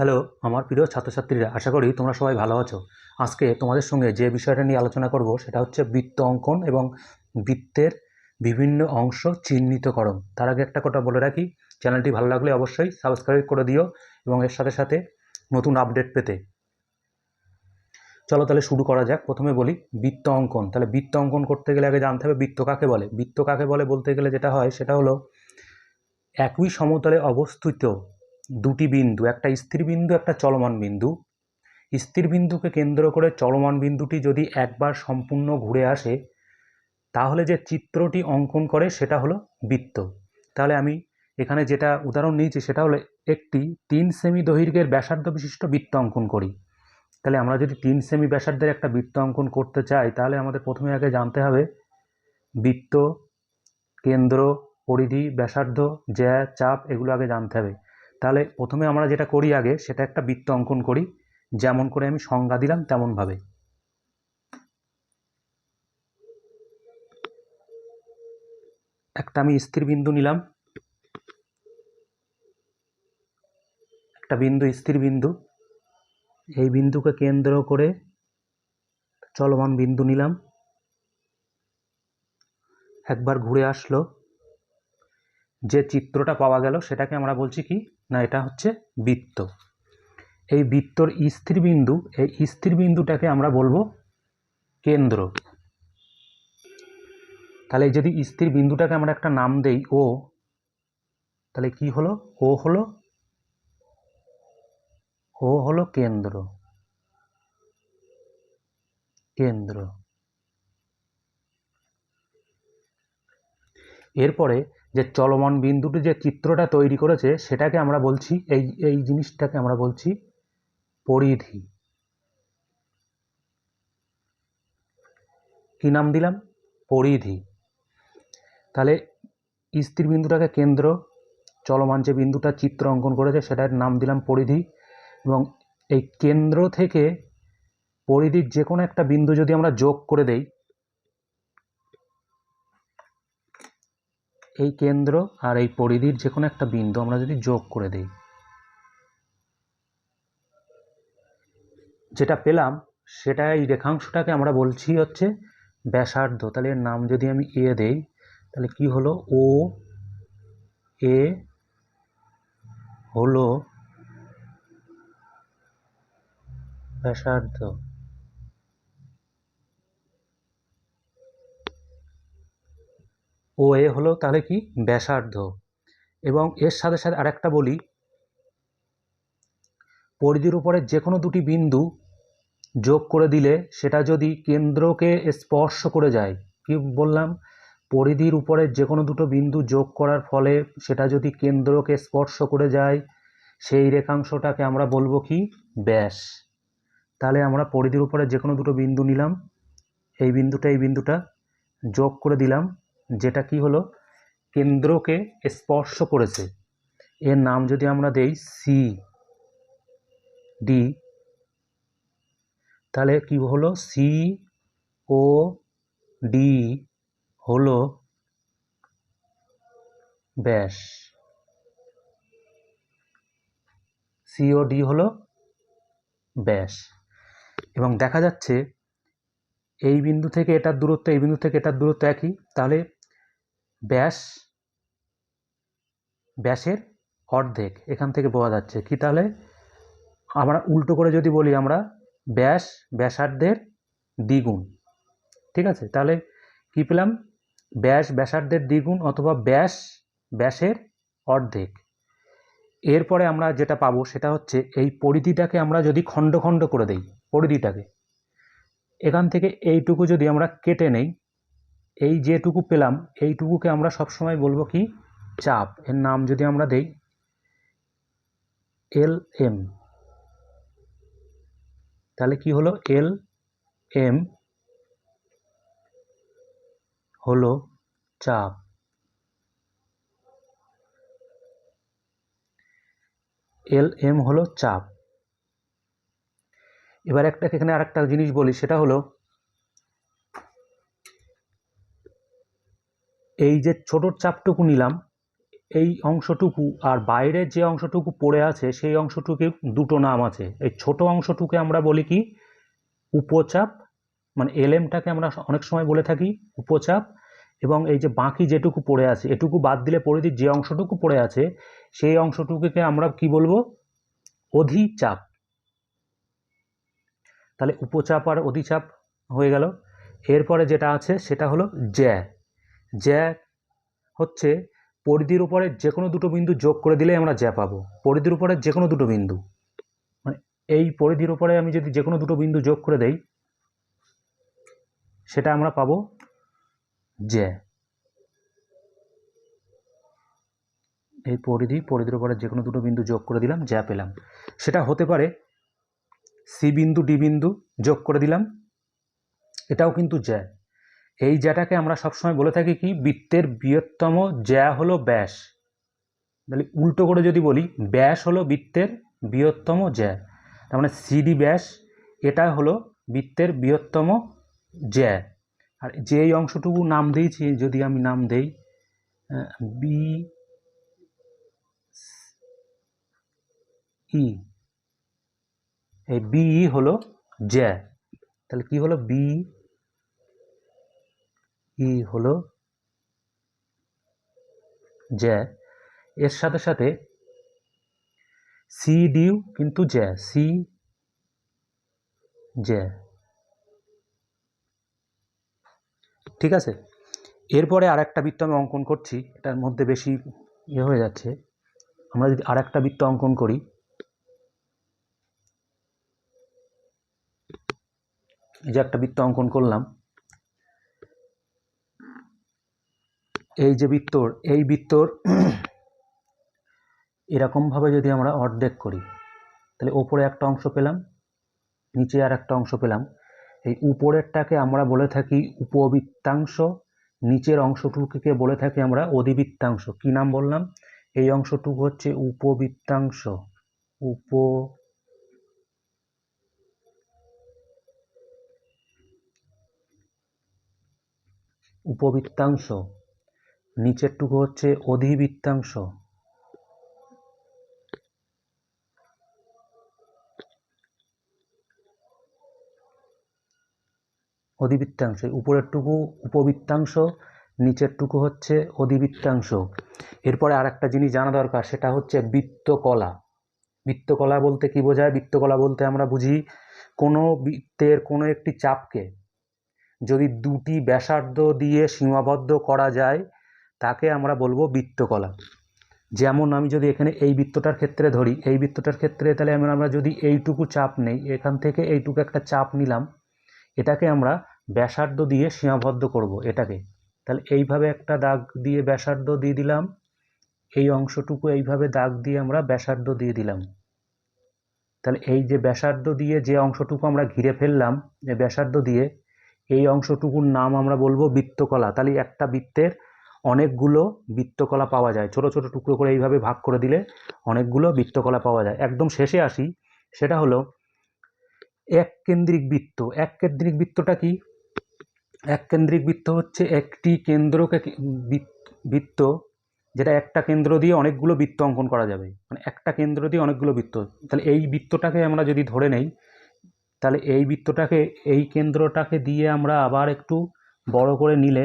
Hello, আমার প্রিয় ছাত্রছাত্রীরা, আশা করি তোমরা সবাই ভালো আছো। আজকে তোমাদের সঙ্গে যে বিষয়টা নিয়ে আলোচনা করব সেটা হচ্ছে বৃত্ত অঙ্কন এবং বৃত্তের বিভিন্ন অংশ চিহ্নিতকরণ। তার আগে একটা কথা বলে রাখি, চ্যানেলটি ভালো লাগলে অবশ্যই সাবস্ক্রাইব করে দিও এবং এর সাথে সাথে নতুন আপডেট পেতে। চলো তাহলে শুরু করা যাক। প্রথমে বলি বৃত্ত অঙ্কন। তাহলে বৃত্ত অঙ্কন করতে গেলে আগে জানতে হবে বৃত্ত কাকে বলে। বৃত্ত কাকে বলে বলতে গেলে যেটা হয় সেটা হলো একই সমতলে অবস্থিত দুটি বিন্দু, একটা স্থির বিন্দু একটা চলমান বিন্দু। স্থির বিন্দুকে কেন্দ্র করে চলমান বিন্দুটি যদি একবার সম্পূর্ণ ঘুরে আসে তাহলে যে চিত্রটি অঙ্কন করে সেটা হলো বৃত্ত। তাহলে আমি এখানে যেটা উদাহরণ নিয়েছি সেটা হলো একটি 3 সেমি দৈর্ঘ্যের ব্যাসার্ধ বিশিষ্ট বৃত্ত অঙ্কন করি। তাহলে আমরা যদি 3 সেমি ব্যাসার্ধের একটা বৃত্ত অঙ্কন করতে চাই তাহলে আমাদের প্রথমে আগে জানতে হবে বৃত্ত, কেন্দ্র, পরিধি, ব্যাসার্ধ, জ্যা, চাপ এগুলো আগে জানতে হবে। তাহলে প্রথমে আমরা যেটা করি আগে সেটা একটা বৃত্ত অঙ্কন করি, যেমন করে আমি সংজ্ঞা দিলাম তেমনভাবে। একটা আমি স্থির বিন্দু নিলাম, একটা বিন্দু স্থির বিন্দু, এই বিন্দুকে কেন্দ্র করে চলমান বিন্দু নিলাম, একবার ঘুরে আসলো, যে চিত্রটা পাওয়া গেল সেটাকে আমরা বলছি কি না, এটা হচ্ছে বৃত্ত। এই বৃত্তর স্থির বিন্দু, এই স্থির বিন্দুটাকে আমরা বলবো কেন্দ্র। তাহলে যদি স্থির বিন্দুটাকে আমরা একটা নাম দেই ও, তাহলে কি হলো, ও হলো কেন্দ্র। কেন্দ্র। এরপরে যে চলমান বিন্দুটি যে চিত্রটা তৈরি করেছে সেটাকে আমরা বলছি, এই জিনিসটাকে আমরা বলছি পরিধি। কি নাম দিলাম? পরিধি। তাহলে স্থির বিন্দুটাকে কেন্দ্র, চলমান যে বিন্দুটা চিত্র অঙ্কন করেছে সেটার নাম দিলাম পরিধি। এবং এই কেন্দ্র থেকে পরিধির যে কোনো একটা বিন্দু যদি আমরা যোগ করে দেই, এই কেন্দ্র আর এই পরিধির যে কোনো একটা বিন্দু আমরা যদি যোগ করে দেই, যেটা পেলাম সেটা এই রেখাংশটাকে আমরা বলছি হচ্ছে ব্যাসার্ধ। তাহলে এর নাম যদি আমি এ দেই তাহলে কি হলো, ও এ হলো ব্যাসার্ধ। ও এ হলো তাহলে কি ব্যাসার্ধ। এবং এর সাথে সাথে আরেকটা বলি, পরিধির উপরে যে কোনো দুটি বিন্দু যোগ করে দিলে সেটা যদি কেন্দ্রকে স্পর্শ করে যায়, কি বললাম, পরিধির উপরে যে কোনো দুটো বিন্দু যোগ করার ফলে সেটা যদি কেন্দ্রকে স্পর্শ করে যায় সেই রেখাংশটাকে আমরা বলবো কি ব্যাস। তাহলে আমরা পরিধির উপরে যে কোনো দুটো বিন্দু নিলাম, এই বিন্দুটা যোগ করে দিলাম, যেটা কি হলো কেন্দ্রকে স্পর্শ করেছে, এর নাম যদি আমরা দেই সি ডি, তাহলে কি হলো সি ও ডি হলো ব্যাস। সিওডি হলো ব্যাস। এবং দেখা যাচ্ছে এই বিন্দু থেকে এটার দূরত্ব, এই বিন্দু থেকে এটার দূরত্ব একই, তাহলে ব্যাসের অর্ধেক এখান থেকে পাওয়া যাচ্ছে কি। তাহলে আমরা উল্টো করে যদি বলি, আমরা ব্যাসার্ধের দ্বিগুণ। ঠিক আছে, তাহলে কি পেলাম, ব্যাসার্ধের দ্বিগুণ অথবা ব্যাসের অর্ধেক। এরপরে আমরা যেটা পাবো সেটা হচ্ছে এই পরিধিটাকে আমরা যদি খণ্ড খণ্ড করে দেই, পরিধিটাকে এখান থেকে এইটুকু যদি আমরা কেটে নেই, এই যেটুকু পেলাম এইটুকুকে আমরা সবসময় বলবো কি চাপ। এর নাম যদি আমরা দেই এল এম, তাহলে কি হলো এল এম হলো চাপ। এল এম হলো চাপ। এবার এখানে আরেকটা জিনিস বলি, সেটা হলো এই যে ছোট চাপটুকু নিলাম, এই অংশটুকু আর বাইরের যে অংশটুকু পড়ে আছে সেই অংশটুকু দুটো নাম আছে। এই ছোট অংশটুকে আমরা বলি কি উপচাপ, মানে এলএমটাকে আমরা অনেক সময় বলে থাকি উপচাপ, এবং এই যে বাকি যেটুকু পড়ে আছে এটুকু বাদ দিলে পরিধির যে অংশটুকু পড়ে আছে সেই অংশটুকুকে আমরা কি বলবো অধিচাপ। তাহলে উপচাপ আর অধিচাপ হয়ে গেল। এরপরে যেটা আছে সেটা হলো জ্যা। জ্যা হচ্ছে পরিধির উপরে যে কোনো দুটো বিন্দু যোগ করে দিলেই আমরা জ্যা পাবো। পরিধির উপরে যে কোনো দুটো বিন্দু, মানে এই পরিধির উপরে আমি যদি যে কোনো দুটো বিন্দু যোগ করে দেই সেটা আমরা পাবো জ্যা। এই পরিধির উপরে যে কোনো দুটো বিন্দু যোগ করে দিলাম, জ্যা পেলাম। সেটা হতে পারে সি বিন্দু ডি বিন্দু যোগ করে দিলাম, এটাও কিন্তু জ্যা। এই জ্যাটাকে আমরা সবসময় বলে থাকি কি বৃত্তের বৃহত্তম জ্যা হলো ব্যাস। তাহলে উল্টো করে যদি বলি ব্যাস হলো বৃত্তের বৃহত্তম জ্যা, তার মানে সিডি ব্যাস এটা হলো বৃত্তের বৃহত্তম জ্যা। আর যেই অংশটুকু নাম দিয়েছি, যদি আমি নাম দেই বি ই, এই বিই হলো জ্যা। তাহলে কি হলো বি ই হলো জ্যা। এর সাথে সাথে সি ডিও কিন্তু জ্যা, সি জ্যা। ঠিক আছে, এরপরে আর একটা বৃত্ত আমি অঙ্কন করছি, এটার মধ্যে বেশি ইয়ে হয়ে যাচ্ছে। আমরা যদি আর একটা বৃত্ত অঙ্কন করি, এই যে একটা বৃত্ত অঙ্কন করলাম, এই যে বৃত্তর এই বৃত্তর এরকমভাবে যদি আমরা অর্ধেক করি তাহলে ওপরে একটা অংশ পেলাম, নিচে আর একটা অংশ পেলাম। এই উপরেরটাকে আমরা বলে থাকি উপবৃত্তাংশ, নিচের অংশটুকুকে বলে থাকি আমরা অধিবৃত্তাংশ। কি নাম বললাম? এই অংশটুকু হচ্ছে উপবৃত্তাংশ, উপবৃত্তাংশ। নিচেরটুকু হচ্ছে অধিবৃত্তাংশ। অধিবৃত্তাংশ, উপরেরটুকু উপবৃত্তাংশ, নিচেরটুকু হচ্ছে অধিবৃত্তাংশ। এরপরে আর একটা জিনিস জানা দরকার, সেটা হচ্ছে বৃত্তকলা। বৃত্তকলা বলতে কি বোঝায়? বৃত্তকলা বলতে আমরা বুঝি কোনো বৃত্তের কোনো একটি চাপকে যদি দুটি ব্যাসার্ধ দিয়ে সীমাবদ্ধ করা যায় তাকে আমরা বলবো বৃত্তকলা। যেমন আমি যদি এখানে এই বৃত্তটার ক্ষেত্রে ধরি, এই বৃত্তটার ক্ষেত্রে তাহলে আমরা যদি এইটুকু চাপ নেই, এখান থেকে এইটুকু একটা চাপ নিলাম, এটাকে আমরা ব্যাসার্ধ দিয়ে সীমাবদ্ধ করব এটাকে। তাহলে এইভাবে একটা দাগ দিয়ে ব্যাসার্ধ দিয়ে দিলাম, এই অংশটুকু এইভাবে দাগ দিয়ে আমরা ব্যাসার্ধ দিয়ে দিলাম। তাহলে এই যে ব্যাসার্ধ দিয়ে যে অংশটুকু আমরা ঘিরে ফেললাম যে ব্যাসার্ধ দিয়ে, এই অংশটুকুর নাম আমরা বলবো বৃত্তকলা। তাহলে একটা বৃত্তের অনেকগুলো বৃত্তকলা পাওয়া যায়, ছোট ছোট টুকরো করে এইভাবে ভাগ করে দিলে অনেকগুলো বৃত্তকলা পাওয়া যায়। একদম শেষে আসি, সেটা হলো এক কেন্দ্রিক বৃত্ত। এক কেন্দ্রিক বৃত্তটা কি? এক কেন্দ্রিক বৃত্ত হচ্ছে একটি কেন্দ্রকে বৃত্ত যেটা একটা কেন্দ্র দিয়ে অনেকগুলো বৃত্ত অঙ্কন করা যাবে, মানে একটা কেন্দ্র দিয়ে অনেকগুলো বৃত্ত। তাহলে এই বৃত্তটাকে আমরা যদি ধরে নেই, তাহলে এই বৃত্তটাকে এই কেন্দ্রটাকে দিয়ে আমরা আবার একটু বড় করে নিলে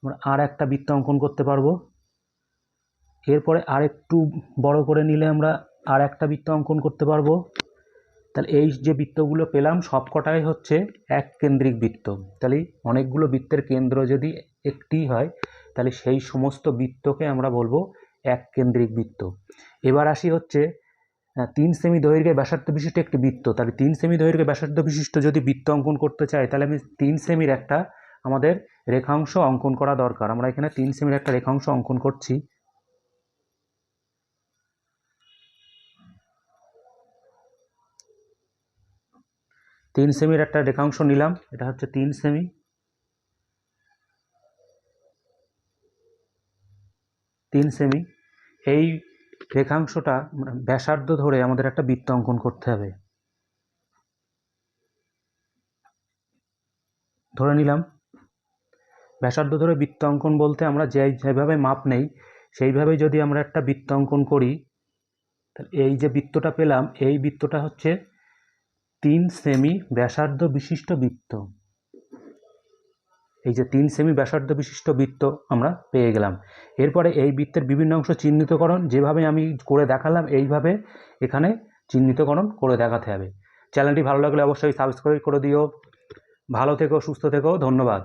আমরা আর একটা বৃত্ত অঙ্কন করতে পারবো। এরপরে আর একটু বড় করে নিলে আমরা আর একটা বৃত্ত অঙ্কন করতে পারবো। তাহলে এই যে বৃত্তগুলো পেলাম সবকটাই হচ্ছে এক কেন্দ্রিক বৃত্ত। তাহলে অনেকগুলো বৃত্তের কেন্দ্র যদি একটি হয় তাহলে সেই সমস্ত বৃত্তকে আমরা বলবো এক কেন্দ্রিক বৃত্ত। এবার আসি হচ্ছে 3 সেমি দৈর্ঘ্যের ব্যাসার্ধ বিশিষ্ট একটি বৃত্ত। তাহলে 3 সেমি দৈর্ঘ্যের ব্যাসার্ধ বিশিষ্ট যদি বৃত্ত অঙ্কন করতে চাই তাহলে আমি 3 সেমির একটা আমাদের রেখাংশ অঙ্কন করা দরকার। আমরা এখানে 3 সেমির একটা রেখাংশ অঙ্কন করছি। 3 সেমির একটা রেখাংশ নিলাম, এটা হচ্ছে 3 সেমি। 3 সেমি এই রেখাংশটা ব্যাসার্ধ ধরে আমাদের একটা বৃত্ত অঙ্কন করতে হবে। ধরে নিলাম ব্যাসার্ধ ধরে বৃত্ত অঙ্কন বলতে আমরা যেভাবে মাপ নেই সেইভাবে যদি আমরা একটা বৃত্ত অঙ্কন করি, তাহলে এই যে বৃত্তটা পেলাম, এই বৃত্তটা হচ্ছে 3 সেমি ব্যাসার্ধ বিশিষ্ট বৃত্ত। এই যে 3 সেমি ব্যাসার্ধ বিশিষ্ট বৃত্ত আমরা পেয়ে গেলাম। এরপরে এই বৃত্তের বিভিন্ন অংশ চিহ্নিতকরণ যেভাবে আমি করে দেখালাম, এইভাবে এখানে চিহ্নিতকরণ করে দেখাতে হবে। চ্যানেলটি ভালো লাগলে অবশ্যই সাবস্ক্রাইব করে দিও। ভালো থেকো, সুস্থ থেকো, ধন্যবাদ।